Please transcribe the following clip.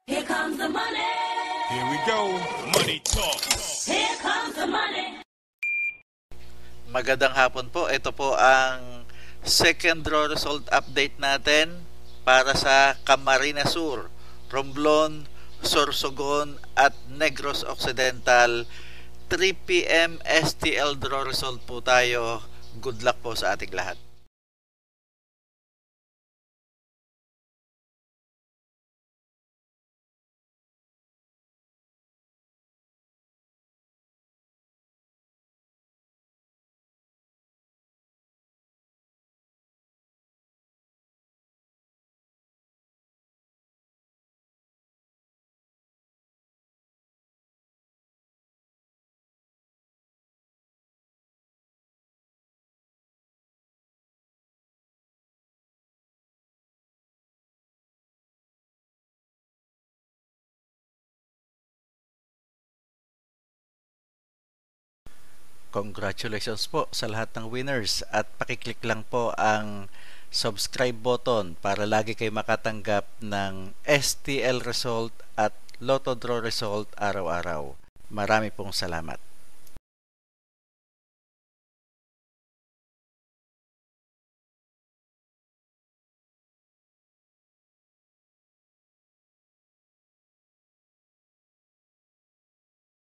Here comes the money. Here we go. Money talk. Here comes the money. Magandang hapon po. Ito po ang second draw result update natin para sa Camarines Sur, Romblon, Sorsogon at Negros Occidental. 3 p.m. STL draw result po tayo. Good luck po sa ating lahat. Congratulations po sa lahat ng winners at pakiclick lang po ang subscribe button para lagi kayo makatanggap ng STL result at Lotto Draw result araw-araw. Marami pong salamat.